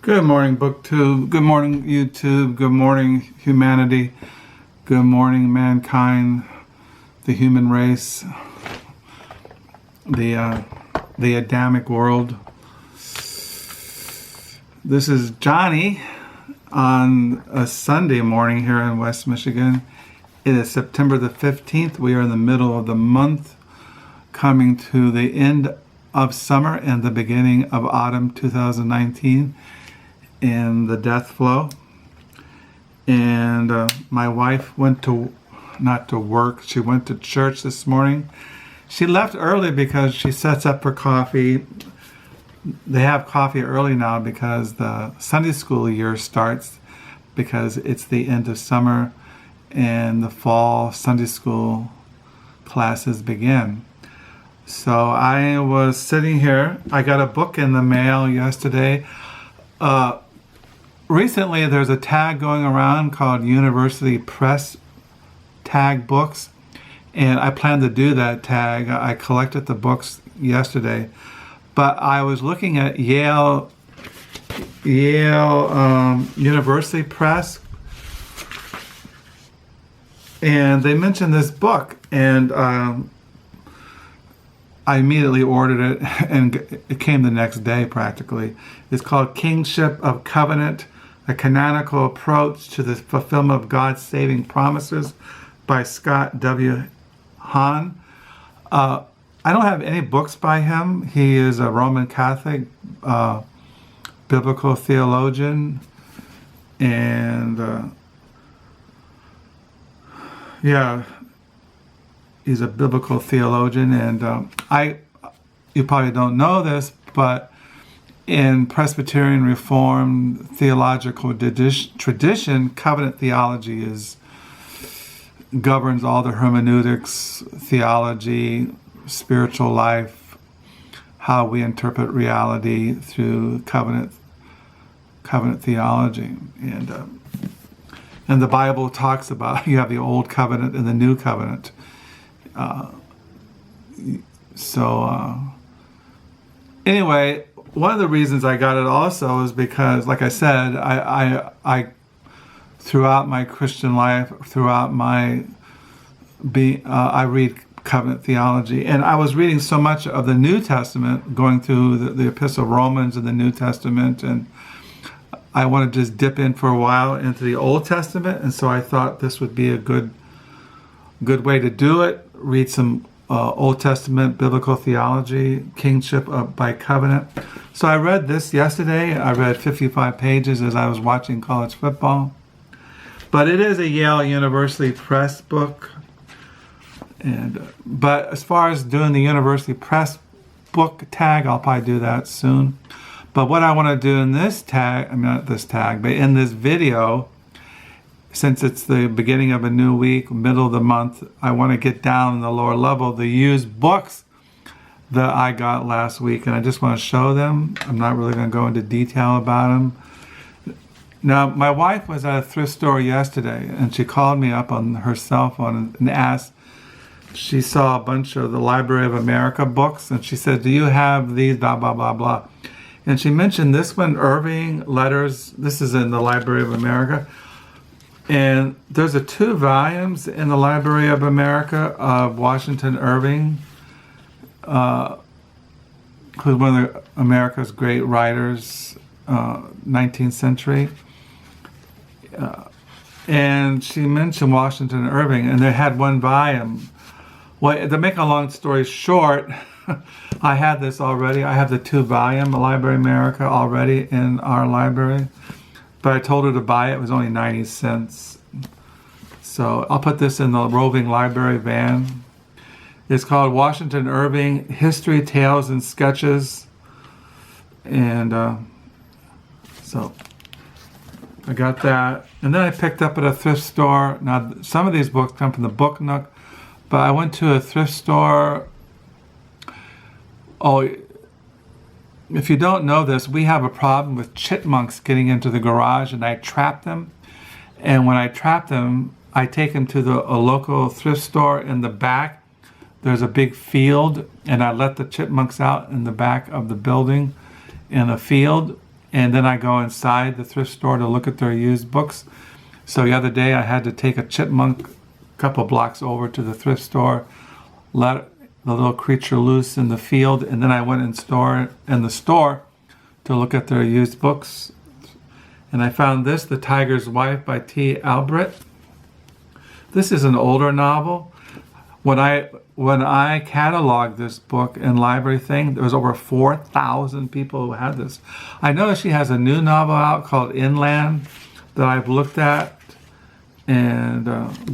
Good morning, BookTube. Good morning, YouTube. Good morning, humanity. Good morning, mankind, the human race, the Adamic world. This is Johnny on a Sunday morning here in West Michigan. It is September the 15th. We are in the middle of the month, coming to the end of summer and the beginning of autumn 2019 in the death flow. And my wife went not to work, she went to church this morning. She left early because she sets up for coffee. They have coffee early now because the Sunday school year starts, because it's the end of summer and the fall Sunday school classes begin. So I was sitting here. I got a book in the mail yesterday. Recently there's a tag going around called University Press Tag Books, and I plan to do that tag. I collected the books yesterday, but I was looking at Yale University Press, and they mentioned this book, and I immediately ordered it, and it came the next day practically. It's called Kingship of Covenant, a Canonical Approach to the Fulfillment of God's Saving Promises by Scott W. Hahn. I don't have any books by him. He is a Roman Catholic biblical theologian, and he's a biblical theologian, and you probably don't know this, but in Presbyterian Reformed theological tradition, covenant theology governs all the hermeneutics, theology, spiritual life, how we interpret reality through covenant theology. And the Bible talks about, you have the Old Covenant and the New Covenant. Anyway, one of the reasons I got it also is because, like I said, I throughout my Christian life, I read covenant theology, and I was reading so much of the New Testament, going through the Epistle of Romans and the New Testament, and I want to just dip in for a while into the Old Testament, and so I thought this would be a good way to do it. Read some Old Testament biblical theology, Kingship by Covenant. So I read this yesterday. I read 55 pages as I was watching college football. But it is a Yale University Press book. But as far as doing the University Press book tag, I'll probably do that soon. But what I want to do in this tag, not this tag, but in this video, since it's the beginning of a new week, middle of the month, I want to get down in the lower level, the used books that I got last week, and I just want to show them. I'm not really going to go into detail about them. Now, my wife was at a thrift store yesterday, and she called me up on her cell phone and asked, she saw a bunch of the Library of America books, and she said, do you have these, blah, blah, blah, blah. And she mentioned this one, Irving Letters. This is in the Library of America. And there's 2 volumes in the Library of America of Washington Irving, who's one of America's great writers, 19th century. And she mentioned Washington Irving, and they had 1 volume. Well, to make a long story short, I had this already. I have the 2-volume Library of America already in our library. But I told her to buy it. It was only 90 cents. So I'll put this in the roving library van. It's called Washington Irving, History, Tales, and Sketches. And so I got that. And then I picked up at a thrift store. Now, some of these books come from the Book Nook, but I went to a thrift store. If you don't know this, we have a problem with chipmunks getting into the garage, and I trap them. And when I trap them, I take them to a local thrift store in the back. There's a big field, and I let the chipmunks out in the back of the building in a field, and then I go inside the thrift store to look at their used books. So the other day I had to take a chipmunk a couple blocks over to the thrift store, let the little creature loose in the field, and then I went in the store to look at their used books. And I found this, The Tiger's Wife by Tea Obreht. This is an older novel. When I cataloged this book in Library Thing, there was over 4,000 people who had this. I know she has a new novel out called Inland that I've looked at, and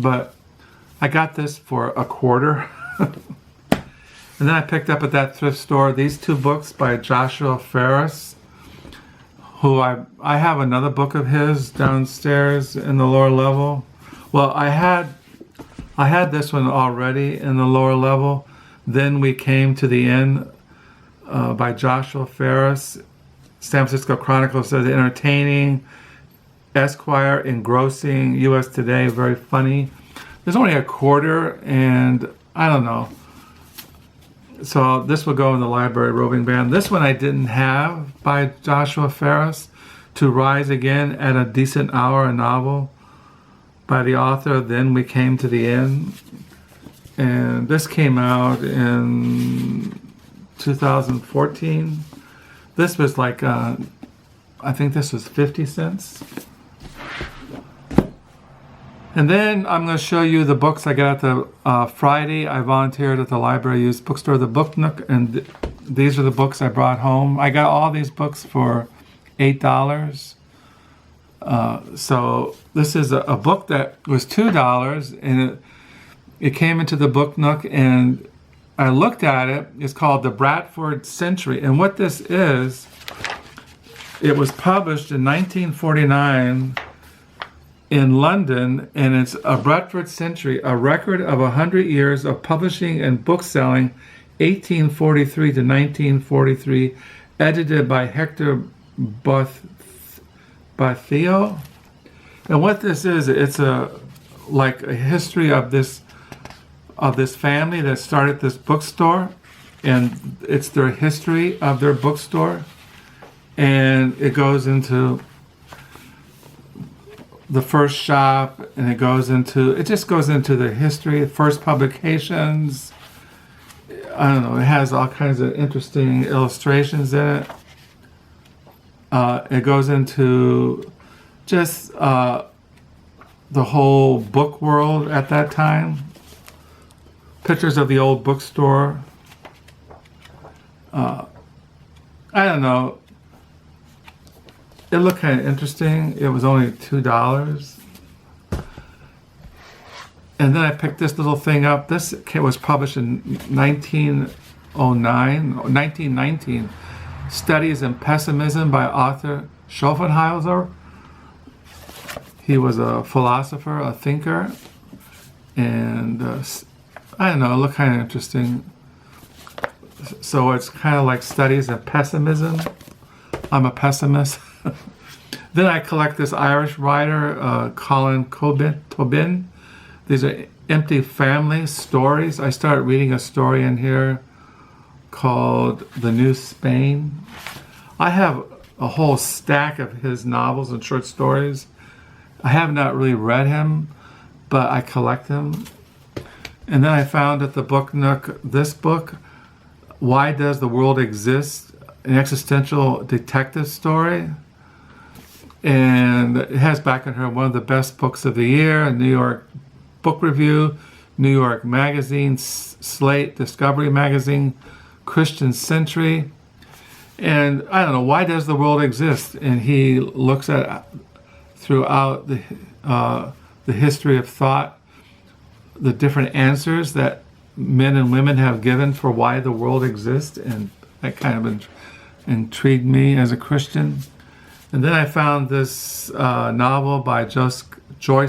but I got this for $0.25. And then I picked up at that thrift store these two books by Joshua Ferris, who I have another book of his downstairs in the lower level. Well, I had this one already in the lower level. Then we came to the end by Joshua Ferris. San Francisco Chronicle says entertaining, Esquire, engrossing, U.S. Today, very funny. There's only $0.25, and I don't know. So this will go in the library roving band. This one I didn't have by Joshua Ferris, To Rise Again at a Decent Hour, a novel by the author. Then we came to the end. And this came out in 2014. This was like, I think this was 50 cents. And then I'm going to show you the books I got at the Friday. I volunteered at the library used bookstore, the Book Nook, and these are the books I brought home. I got all these books for $8. So this is a book that was $2, and it came into the Book Nook, and I looked at it. It's called The Batsford Century, and what this is, it was published in 1949 in London, and it's a Batsford Century, a record of 100 years of publishing and bookselling, 1843 to 1943, edited by Hector Bolitho. And what this is, it's like a history of this family that started this bookstore, and it's their history of their bookstore, and it goes into the first shop, and it just goes into the history, first publications. I don't know, it has all kinds of interesting illustrations in it. It goes into just the whole book world at that time. Pictures of the old bookstore. I don't know. It looked kind of interesting. It was only $2. And then I picked this little thing up. This was published in 1919. Studies in Pessimism by author Schopenhauer. He was a philosopher, a thinker. And I don't know, it looked kind of interesting. So it's kind of like studies in pessimism. I'm a pessimist. Then I collect this Irish writer, Colm Toibin. These are empty family stories. I started reading a story in here called The New Spain. I have a whole stack of his novels and short stories. I have not really read him, but I collect them. And then I found at the Book Nook this book, Why Does the World Exist? An existential detective story. And it has back in her one of the best books of the year, a New York Book Review, New York Magazine, Slate, Discovery Magazine, Christian Century. And I don't know, why does the world exist? And he looks at throughout the history of thought, the different answers that men and women have given for why the world exists, and that kind of intrigued me as a Christian. And then I found this novel by Joyce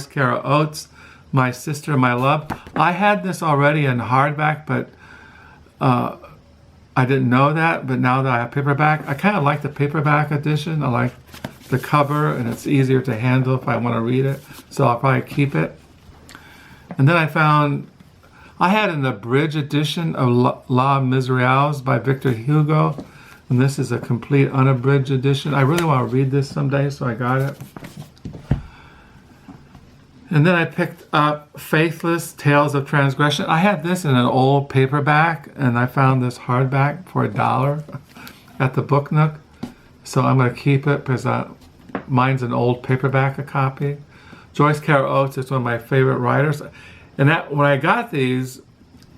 Carol Oates, My Sister, My Love. I had this already in hardback, but I didn't know that. But now that I have paperback, I kind of like the paperback edition. I like the cover, and it's easier to handle if I want to read it. So I'll probably keep it. And then I had an abridged edition of La Miserables by Victor Hugo. And this is a complete unabridged edition. I really want to read this someday, so I got it. And then I picked up Faithless, Tales of Transgression. I had this in an old paperback, and I found this hardback for $1 at the Book Nook. So I'm going to keep it because mine's an old paperback, a copy. Joyce Carol Oates is one of my favorite writers. And when I got these,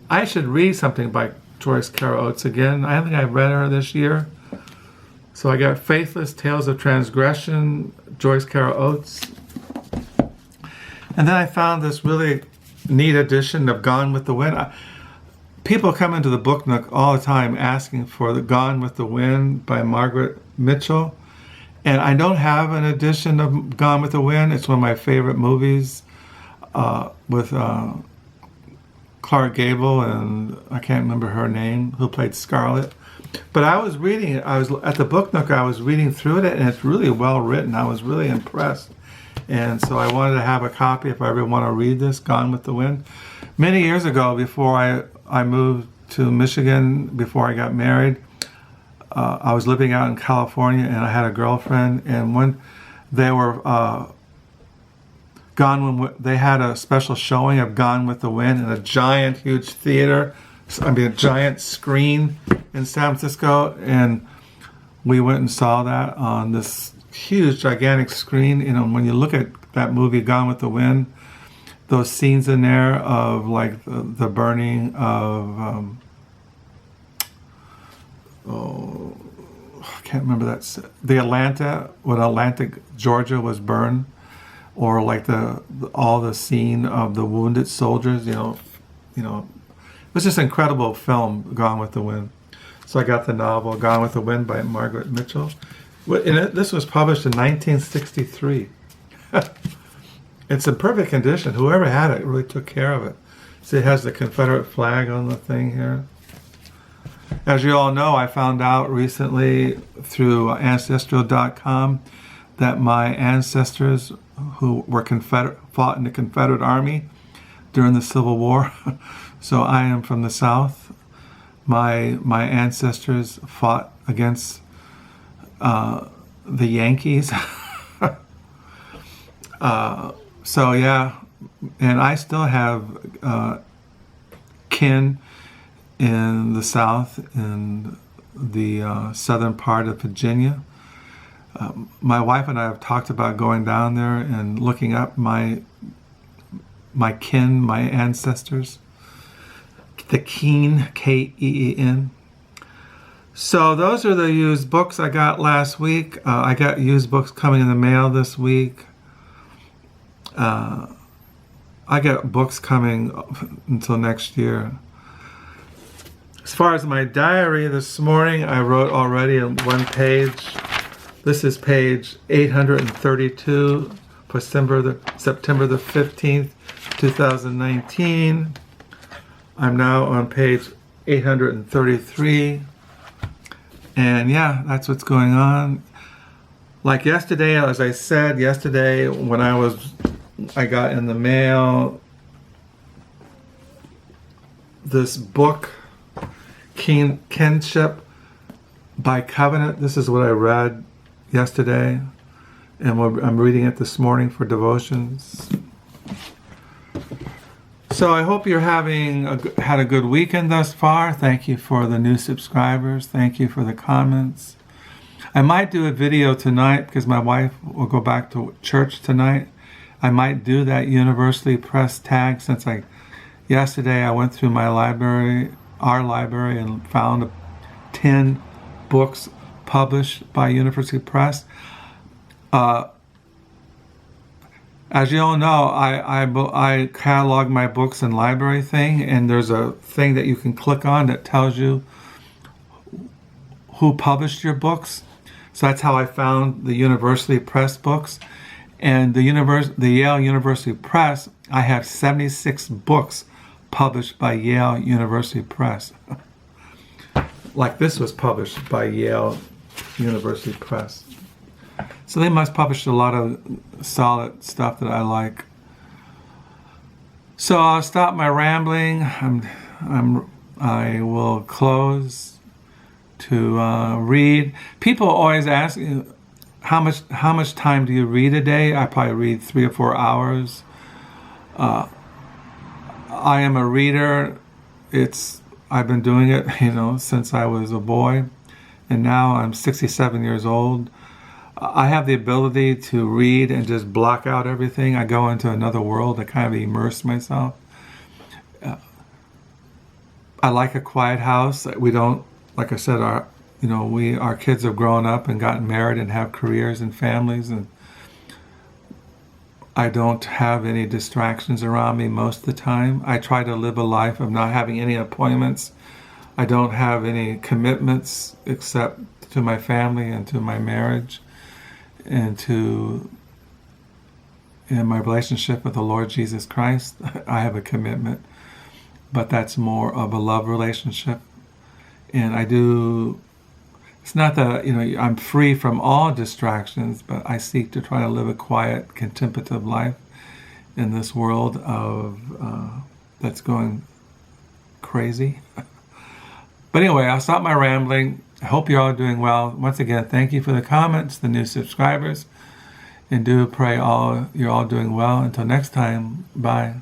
I should read something by Joyce Carol Oates again. I think I read her this year. So I got Faithless, Tales of Transgression, Joyce Carol Oates. And then I found this really neat edition of Gone with the Wind. People come into the Book Nook all the time asking for the Gone with the Wind by Margaret Mitchell. And I don't have an edition of Gone with the Wind. It's one of my favorite movies with Clark Gable and I can't remember her name, who played Scarlett. But I was reading it. I was at the Book Nook. I was reading through it, and it's really well written. I was really impressed. And so I wanted to have a copy if I ever want to read this, Gone with the Wind. Many years ago, before I moved to Michigan, before I got married, I was living out in California, and I had a girlfriend. And when they were they had a special showing of Gone with the Wind in a giant, huge theater. A giant screen in San Francisco, and we went and saw that on this huge, gigantic screen. You know, when you look at that movie, Gone with the Wind, those scenes in there of like the burning of, I can't remember that, the Atlanta, when Atlanta, Georgia was burned, or like all the scene of the wounded soldiers, you know, it was just an incredible film, Gone with the Wind. So I got the novel Gone with the Wind by Margaret Mitchell. This was published in 1963. It's in perfect condition. Whoever had it really took care of it. See, it has the Confederate flag on the thing here. As you all know, I found out recently through Ancestral.com that my ancestors who were fought in the Confederate Army during the Civil War. So I am from the South. My ancestors fought against the Yankees. So yeah, and I still have kin in the South, in the southern part of Virginia. My wife and I have talked about going down there and looking up my kin, my ancestors. The Keen, K-E-E-N. So those are the used books I got last week. I got used books coming in the mail this week. I got books coming until next year. As far as my diary this morning, I wrote already on one page. This is page 832 for September the 15th, 2019. I'm now on page 833. And yeah, that's what's going on. Like yesterday, as I said yesterday, when I got in the mail this book, Kinship by Covenant. This is what I read yesterday, and I'm reading it this morning for devotions. So I hope you're had a good weekend thus far. Thank you for the new subscribers. Thank you for the comments. I might do a video tonight because my wife will go back to church tonight. I might do that Universally Press tag since yesterday I went through my library, our library, and found 10 books published by University Press. As you all know, I catalog my books in library thing, and there's a thing that you can click on that tells you who published your books. So that's how I found the University Press books. And the Yale University Press, I have 76 books published by Yale University Press. Like this was published by Yale University Press. So they must publish a lot of solid stuff that I like. So I'll stop my rambling. I will close to read. People always ask, how much time do you read a day? I probably read 3 or 4 hours. I am a reader. I've been doing it, since I was a boy, and now I'm 67 years old. I have the ability to read and just block out everything. I go into another world. I kind of immerse myself. I like a quiet house. We don't, like I said, our kids have grown up and gotten married and have careers and families, and I don't have any distractions around me most of the time. I try to live a life of not having any appointments. I don't have any commitments except to my family and to my marriage and to in my relationship with the Lord Jesus Christ. I have a commitment, but that's more of a love relationship. And it's not that, I'm free from all distractions, but I seek to try to live a quiet, contemplative life in this world that's going crazy. But anyway, I'll stop my rambling. I hope you're all doing well. Once again, thank you for the comments, the new subscribers, and do pray you're all doing well. Until next time, bye.